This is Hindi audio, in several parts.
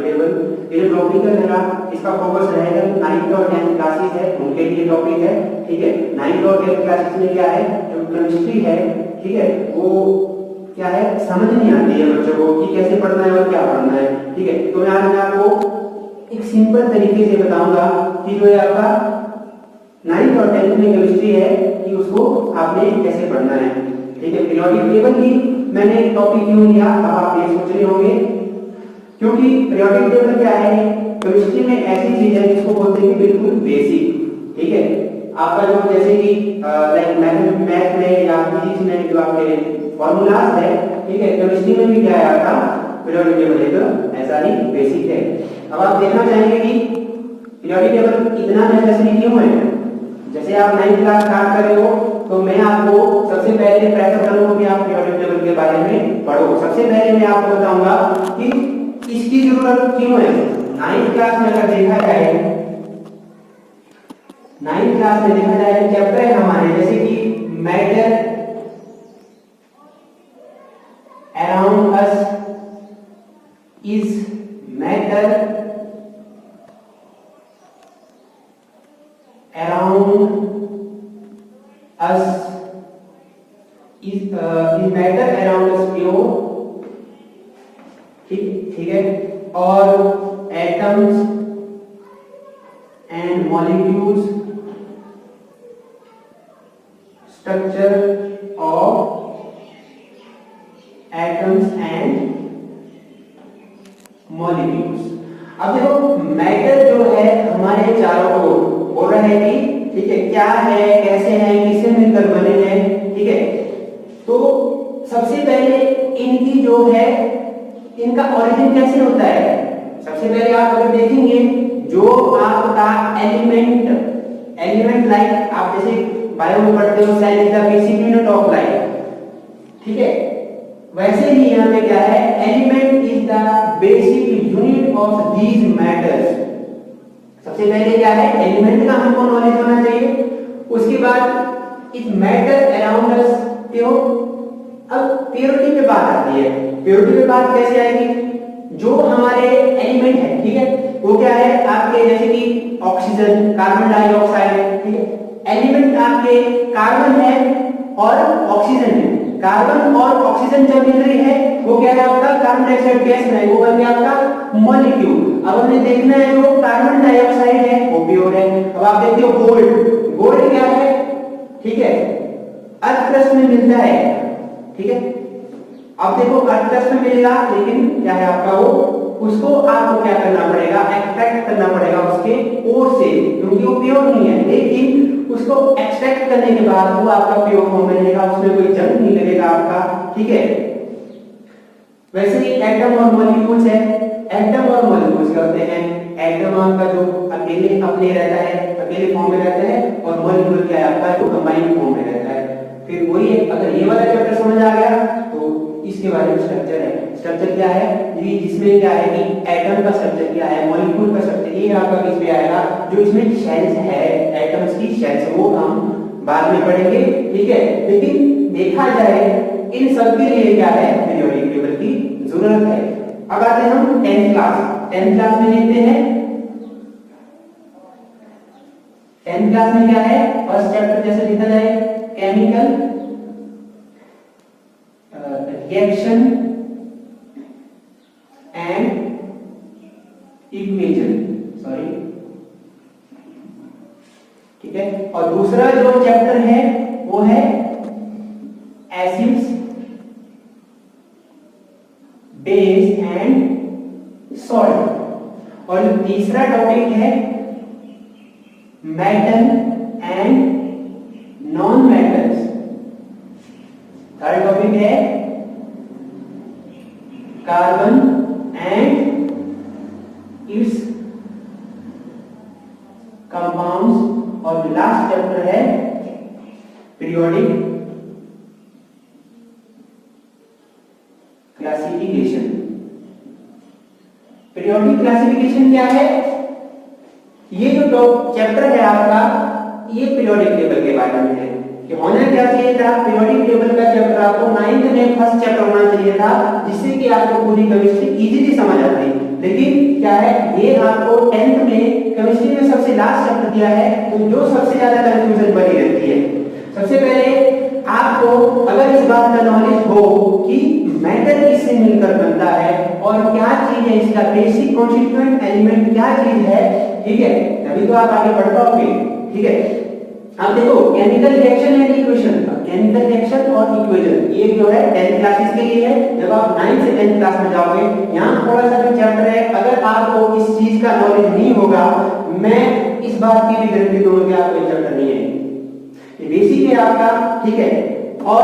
टेबल। ये जो टॉपिक है मेरा, इसका फोकस रहेगा 9th और 10th क्लासेस है उनके लिए टॉपिक है, ठीक है। 9th और 10th क्लासेस में क्या है, जो केमिस्ट्री है, ठीक है, वो क्या है, समझ नहीं आती है बच्चों को कि कैसे पढ़ना है और क्या पढ़ना है, ठीक है। तो आज मैं आपको एक सिंपल तरीके से बताऊंगा कि जो है आपका 9th और 10th में केमिस्ट्री है कि उसको आपने कैसे पढ़ना है, ठीक है। पीरियोडिक टेबल ही मैंने टॉपिक क्यों लिया, अब आप ये सोच रहे होंगे, क्योंकि पीरियोडिक टेबल क्या है, केमिस्ट्री में ऐसी चीज है जिसको बोलते हैं बिल्कुल बेसिक, ठीक है। आपका जो जैसे कि लाइक मैथ में या फिजिक्स में जो आपके फॉर्मूलाज है, ठीक है, केमिस्ट्री में भी क्या है आपका पीरियोडिक टेबल एक ऐसा ही बेसिक है। अब आप देखना चाहेंगे कि पीरियोडिक टेबल इतना नेसेसरी क्यों है। जैसे आप 9th क्लास स्टार्ट कर रहे हो तो मैं आपको सबसे पहले प्रेफर करूंगा कि आप पीरियोडिक टेबल के बारे में पढ़ो। सबसे पहले मैं आपको बताऊंगा कि इसकी जरूरत क्यों है। 9th क्लास में अगर देखा जाए, 9th क्लास में देखा जाए चैप्टर है हमारे जैसे कि matter around us is matter around us is matter around us pure, ठीक है। और atoms and molecules, structure of atoms and molecules. अब देखो मैटर जो है हमारे चारों ओर बोल रहे हैं कि ठीक है क्या है, कैसे है, किससे मिलकर बने हैं, ठीक है। तो सबसे पहले इनकी जो है इनका ओरिजिन कैसे होता है। सबसे पहले आप अगर देखेंगे जो आपका एलिमेंट लाइक आप जैसे बायो में पढ़ते हो cell is the basic unit of life, ठीक है, वैसे ही यहाँ पे क्या है, element is the basic unit of these matters. सबसे पहले क्या है, एलिमेंट का हमको नॉलेज होना चाहिए। उसके बाद इस मैटर अराउंड अस क्यों। अब प्योरिटी पे बात आती है। प्योरिटी पे बात कैसे आएगी, जो हमारे एलिमेंट है, ठीक है, वो क्या है आपके जैसे कि ऑक्सीजन, कार्बन डाइऑक्साइड, ठीक है। एलिमेंट आपके कार्बन है और ऑक्सीजन है। कार्बन और ऑक्सीजन जब मिल रही है वो क्या है आपका कार्बन डाइऑक्साइड गैस है, वो बन गया आपका मॉलिक्यूल। अब हमें देखना है जो कार्बन डाइऑक्साइड है वो प्योर है। अब आप देखते हो गोल्ड क्या है, ठीक है, अर्थ क्रस्ट में मिलता है, ठीक है। अब देखो अर्थ क्रस्ट में मिलेगा लेकिन क्या है आपका वो, उसको आपको क्या करना पड़ेगा, एक्सट्रैक्ट करना पड़ेगा उसके ओर से, क्योंकि वो प्योर नहीं है। लेकिन उसको एक्सट्रैक्ट करने के बाद वो आपका प्योर फॉर्म में रहेगा, उसमें कोई जंग नहीं लगेगा आपका, ठीक है। वैसे ही एटम और मॉलिक्यूल्स है। एटम और मॉलिक्यूल्स क्या होते हैं, एटम आपका जो अकेले अपने रहता है, अकेले फॉर्म में रहता है, और मॉलिक्यूल क्या है आपका जो कंबाइंड फॉर्म में रहता है। फिर वही है, अगर ये वाला चैप्टर समझ आ गया तो इसके बारे में स्ट्रक्चर है। स्ट्रक्चर क्या है, ये जिसमें क्या है कि एटम का स्ट्रक्चर क्या है, मॉलिक्यूल का स्ट्रक्चर ये आपका किस पे आएगा, जो इसमें शेल्स है, एटम्स की शेल्स, वो हम बाद में पढ़ेंगे, ठीक है। लेकिन देखा जाए इन सब के लिए क्या है, पीरियोडिक टेबल की जरूरत है। अब आते हैं हम 10th क्लास। 10th क्लास में देखते हैं 10th क्लास में क्या है, फर्स्ट चैप्टर जैसे देखा जाए chemical reaction and equation, sorry, ठीक है। और दूसरा जो चैप्टर है वो है एसिड्स, बेस एंड सॉल्ट। और तीसरा टॉपिक है metal and non metals. Third topic है कार्बन एंड इट्स कंपाउंड्स। और लास्ट चैप्टर है पीरियोडिक क्लासिफिकेशन। पीरियोडिक क्लासिफिकेशन क्या है, ये जो चैप्टर है आपका, ये पीरियोडिक टेबल के बारे में है कि होना क्या चाहिए था। पीरियोडिक टेबल का चैप्टर आपको 9th में फर्स्ट चैप्टर होना चाहिए था, जिससे कि आपको पूरी केमिस्ट्री इजीली समझ आती। लेकिन क्या है, ये आपको 10th में केमिस्ट्री में सबसे लास्ट चैप्टर दिया है, तो जो सबसे ज्यादा कंफ्यूजन बनी रहती है। सबसे पहले आपको अगर इस बात का नॉलेज हो कि मैटर किससे मिलकर बनता है और क्या चीज है, इसका बेसिक कॉन्स्टिट्यूएंट एलिमेंट क्या चीज है, ठीक है, तभी तो आप आगे बढ़ पाओगे। ठीक है, अब देखो chemical reaction and equation, chemical reaction और इक्वेशन ये जो है 10th क्लासेस के लिए है। जब आप 9th से 10th क्लास में जाओगे, यहाँ थोड़ा सा जो चैप्टर है, अगर आपको इस चीज का नॉलेज नहीं होगा, मैं इस बात की भी गारंटी दूंगा कि आपको चैप्टर नहीं है, ये बेसिक है आपका। ठीक है, और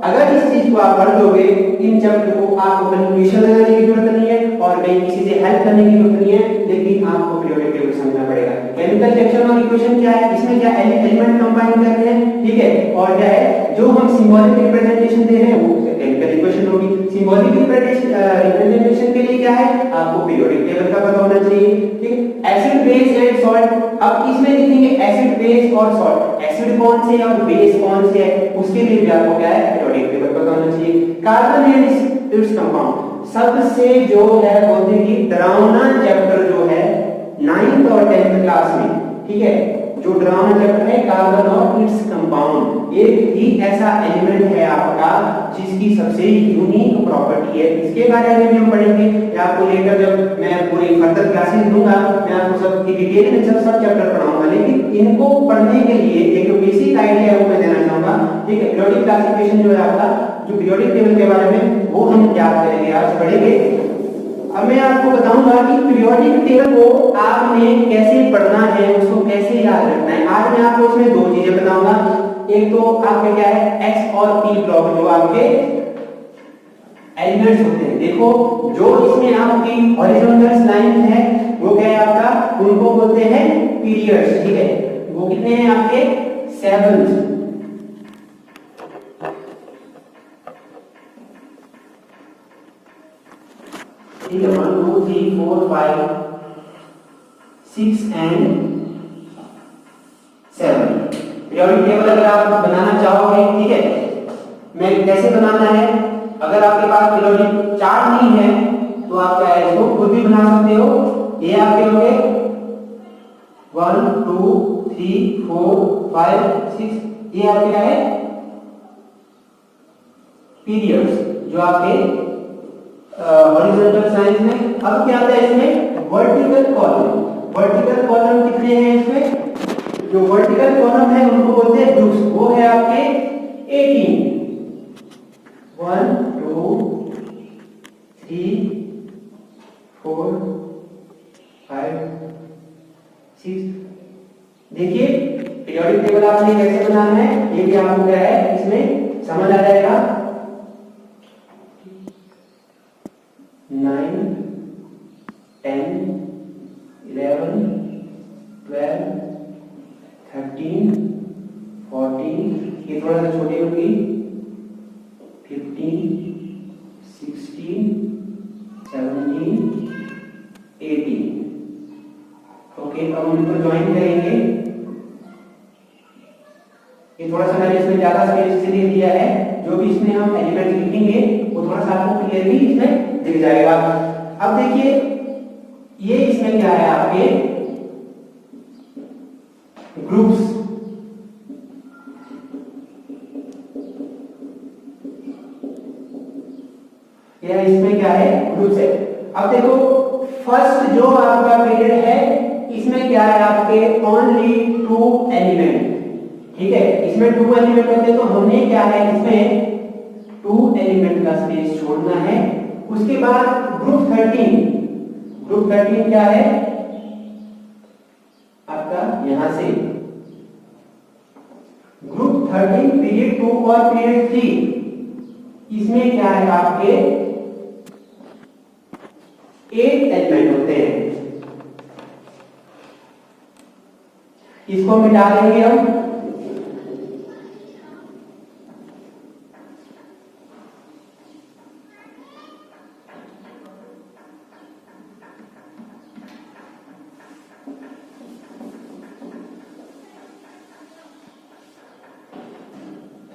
अगर इस चीज को आप पढ़ लोगे, इन चैप्टर को, आपको कहीं ट्यूशन लगाने की जरूरत नहीं है और कहीं किसी से हेल्प करने की जरूरत नहीं है, लेकिन आपको पीरियोडिक टेबल समझना पड़ेगा। केमिकल रिएक्शन और इक्वेशन क्या है, इसमें क्या एलिमेंट कंबाइन करते हैं, ठीक है, और क्या है जो हम सिंबॉलिक रिप्रेजेंटेशन दे रहे हैं वो केमिकल इक्वेशन होगी। सिंबॉलिक रिप्रेजेंटेशन के लिए क्या है, आपको पीरियोडिक टेबल का पता होना चाहिए। ठीक है, एसिड बेस एंड सॉल्ट, अब इसमें लिखेंगे एसिड बेस और सॉल्ट, एसिड कौन से और बेस कौन से है, उसके लिए भी आपको क्या है पीरियोडिक टेबल पता होना चाहिए। कार्बन एंड इट्स कंपाउंड, सबसे जो है बोलते हैं कि डरावना चैप्टर जो है 9th और 10th क्लास में, ठीक है, जो डरावना चैप्टर है कार्बन और इट्स कंपाउंड, एक ही ऐसा एलिमेंट है आपका जिसकी सबसे यूनिक प्रॉपर्टी है। इसके बारे में भी हम पढ़ेंगे, या आपको लेकर जब मैं पूरी फर्दर क्लासेस दूंगा, मैं आपको सब की डिटेल में सब चैप्टर पढ़ाऊंगा, लेकिन इनको पढ़ने के लिए एक बेसिक आइडिया वो मैं देना चाहूंगा। ठीक है, पीरियोडिक क्लासिफिकेशन जो है आपका, जो पीरियोडिक टेबल के बारे में वो हम याद करेंगे, आज पढ़ेंगे। अब मैं आपको बताऊंगा कि पीरियोडिक टेबल को आपने कैसे पढ़ना है, उसको कैसे याद रखना है। आज मैं आपको इसमें दो चीजें बताऊंगा, एक तो आपके क्या है एक्स और पी ब्लॉक जो आपके एलिमेंट्स होते हैं। देखो जो इसमें आपकी हॉरिजॉन्टल लाइन है वो क्या है आपका, उनको बोलते हैं पीरियड्स। ठीक है, वो कितने हैं आपके 7। ठीक है, 1 2 3 4 5 6 एंड 7 पीरियोडिक टेबल अगर आप बनाना चाहोगे, ठीक है, मैं कैसे बनाना है, अगर आपके पास पीरियोडिक चार्ट नहीं है तो आप क्या है इसको खुद भी बना सकते हो। ये आपके हो गए 1 2 3 4 5 6, ये आपके क्या है पीरियड्स जो आपके हॉरिजॉन्टल साइंस में। अब क्या आता है इसमें वर्टिकल कॉलम, वर्टिकल कॉलम कितने हैं इसमें, जो वर्टिकल कॉलम है उनको बोलते हैं ग्रुप्स, वो है आपके 18, 1 2 3 4 5 6। देखिए पीरियोडिक टेबल आपने कैसे बनाना है, ये भी आपको क्या है इसमें समझ आ जाएगा। 9 10 11 12 13 14, ये थोड़ा सा छोटी होगी, 15 16 17 18। ओके, अब हम इनको ज्वाइन करेंगे। ये थोड़ा सा मैंने इसमें ज्यादा स्पेस इसलिए दिया है, जो भी इसमें हम एलिमेंट लिखेंगे वो थोड़ा सा आपको क्लियरली इसमें दिख जाएगा। अब देखिए ये इसमें क्या है आपके ग्रुप्स, या इसमें क्या है ग्रुप्स है। अब देखो फर्स्ट जो आपका पीरियड है इसमें क्या है आपके ओनली 2 एलिमेंट। ठीक है, इसमें 2 एलिमेंट होते हैं, तो हमने क्या है इसमें 2 एलिमेंट का स्पेस छोड़ना है। उसके बाद ग्रुप 13, ग्रुप 13 क्या है आपका यहां से ग्रुप 13 पीरियड 2 और पीरियड 3, इसमें क्या है आपके 8 एलिमेंट होते हैं। इसको मिटा देंगे हम।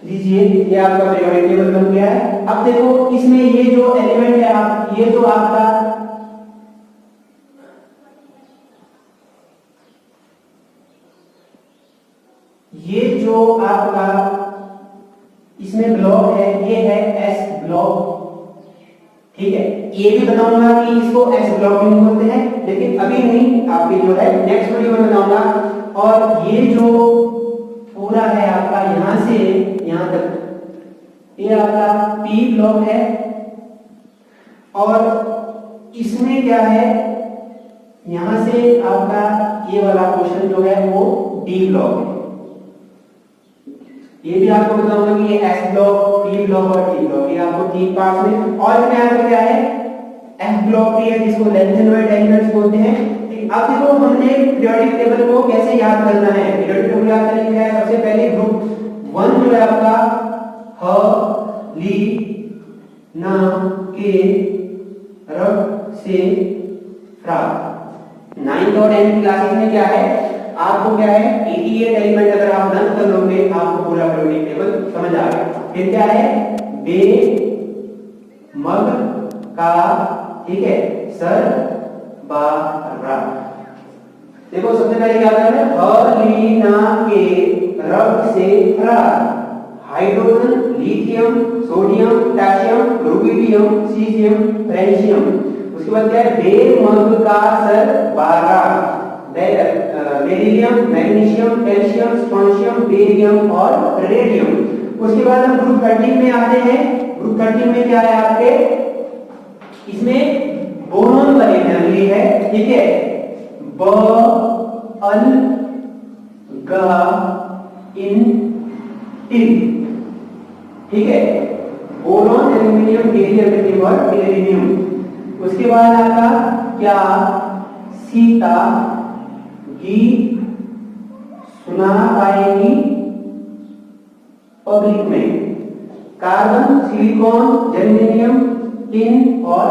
लीजिए ये आपका पीरियोडिक टेबल बन गया है। अब देखो इसमें ये जो एलिमेंट है आप, ये तो आपका जो आपका इसमें ब्लॉक है ये है एस ब्लॉक, ठीक है। ये भी बताऊंगा कि इसको एस ब्लॉक क्यों बोलते हैं, लेकिन अभी नहीं, आपके जो है नेक्स्ट वीडियो में बताऊंगा। और ये जो पूरा है आपका यहां से यहां तक, ये आपका पी ब्लॉक है। और इसमें क्या है, यहां से आपका ये वाला पोर्शन जो है वो डी ब्लॉक है। ये भी आपको बताऊंगा कि ये एस ब्लॉक, पी ब्लॉक और टी ब्लॉक, ये आपको तीन पार्ट्स में। और इसमें आपका क्या है, एफ ब्लॉक भी है जिसको लेंथेनॉइड एलिमेंट्स बोलते हैं। अब देखो हमने पीरियोडिक टेबल को कैसे याद करना है। पीरियोडिक टेबल याद करने का है, सबसे पहले ग्रुप 1 जो है आपका ह ली ना के रब से फ्रा। 9th और 10th क्लासेस में क्या है, आपको क्या है 88 एलिमेंट अगर आप रन कर लोगे आपको पूरा पीरियोडिक टेबल समझ आ गया। फिर क्या है, बे मग का, ठीक है, सर बा रा। देखो सबसे पहले क्या करना है, ह ली ना के रब से फ्रा। Hydrogen, lithium, sodium, potassium, rubidium, caesium, francium. उसके बाद क्या है, बे मग का सर बारा। Beryllium, magnesium, calcium, strontium, barium और रेडियम। उसके बाद हम ग्रुप 13 में आते हैं। ग्रुप 13 में क्या है आपके, इसमें बोरॉन वाली फैमिली है, ठीक है। ब अल गा इन टिन, ठीक है। बोरॉन, एल्यूमिनियम, बेरियम और टेरियम। उसके बाद आपका क्या, सीता की सुना पाएगी पब्लिक में। कार्बन, सिलिकॉन, जर्मेनियम, टिन और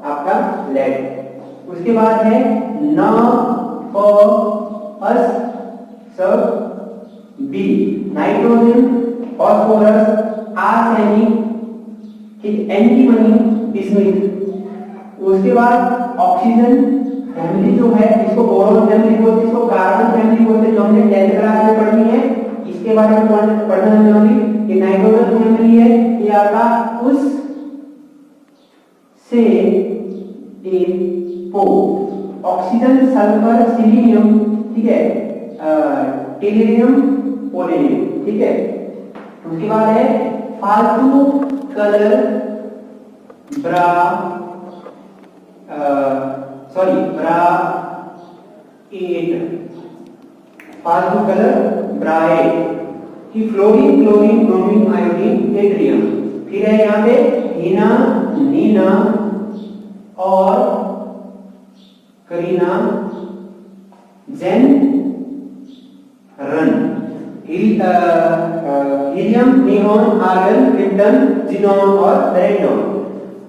आपका लेड। उसके बाद है न प अस सब बी, nitrogen, phosphorus, arsenic, antimony, bismuth. उसके बाद ऑक्सीजन फैमिली जो है इसको बोरॉन फैमिली बोलते हैं, इसको कार्बन फैमिली बोलते हैं, जो हमने 10th क्लास में पढ़नी है। इसके बारे में पढ़ना जरूरी। ये नाइट्रोजन फैमिली है, ये आपका उस से पो। ऑक्सीजन, सल्फर, सिलीनियम, ठीक है, टेलियम, पोलेनियम, ठीक है। उसके बाद है फालतू कलर ब्रा, ब्रा 8, फालतू कलर ब्राइट, कि फ्लोरीन, क्लोरीन, ब्रोमीन, आयोडीन, एट्रियम। फिर है यहाँ पे हीना, नीना और करीना, जेन, रन। Helium, neon, argon, krypton, xenon और रेडॉन।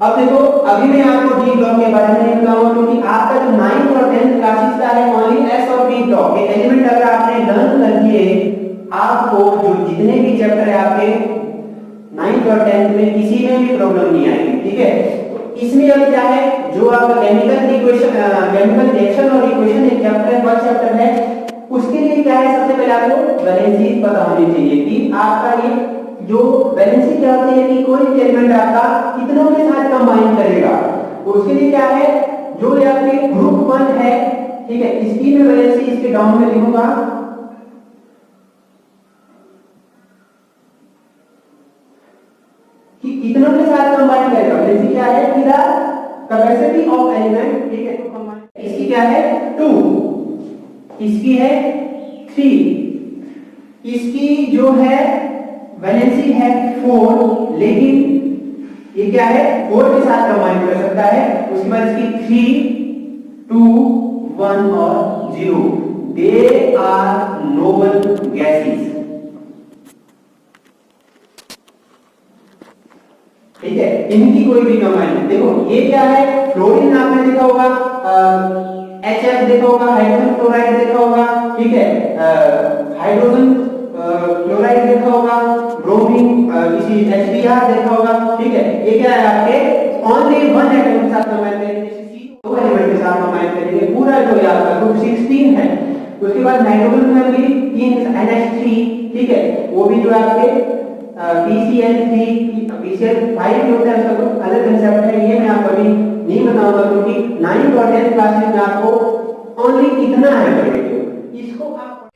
अब देखो अभी मैं आपको डी ब्लॉक के बारे में नहीं बताऊंगा, क्योंकि आपका जो 9th और 10th क्लासेस का है ओनली एस और पी ब्लॉक। ये एलिमेंट अगर आपने लर्न कर दिए, आपको जो जितने भी चैप्टर है आपके 9th और 10th में किसी में भी प्रॉब्लम नहीं आएगी, ठीक है। इसमें अब क्या है, जो आपका केमिकल इक्वेशन, केमिकल रिएक्शन और इक्वेशन एक चैप्टर है, फर्स्ट चैप्टर है, उसके लिए क्या है, सबसे पहले आपको वैलेंसी पता होनी चाहिए कि आपका ये जो वैलेंसी क्या होती है कि कोई भी एलिमेंट आपका कितनों के साथ कंबाइन करेगा। उसके लिए क्या है, जो ये आपके ग्रुप 1 है, ठीक है, इसकी मैं वैलेंसी इसके डाउन में लिखूंगा कि कितनों के साथ कंबाइन करेगा। वैलेंसी क्या है, कि द कैपेसिटी ऑफ एलिमेंट, ठीक है, तो कंबाइन। इसकी क्या है 2, इसकी है 3, इसकी जो है वैलेंसी है 4, लेकिन ये क्या है 4 के साथ कंबाइन कर सकता है। उसके बाद इसकी 3, 2, 1 और 0। दे आर नोबल गैसेस, ठीक है, इनकी कोई भी कंबाइन। देखो ये क्या है, फ्लोरीन आपने देखा होगा, HF देखा होगा, हाइड्रोजन क्लोराइड देखा होगा, ठीक है, हाइड्रोजन क्लोराइड देखा होगा, ब्रोमीन इसी HBr देखा होगा, ठीक है। ये क्या है आपके ओनली 1 एटम के साथ कंबाइन करेंगे, दो एलिमेंट के साथ कंबाइन करेंगे, पूरा जो है आपका ग्रुप 16 है। उसके बाद नाइट्रोजन फैमिली 3 NH3, ठीक है, वो भी जो आपके PCl3 PCl5 भी होता है, उसका तो अलग कंसेप्ट है, ये मैं आपको अभी नहीं बताऊंगा क्योंकि 9th और 10th क्लासेस में आपको ओनली इतना है पढ़ने को, इसको आप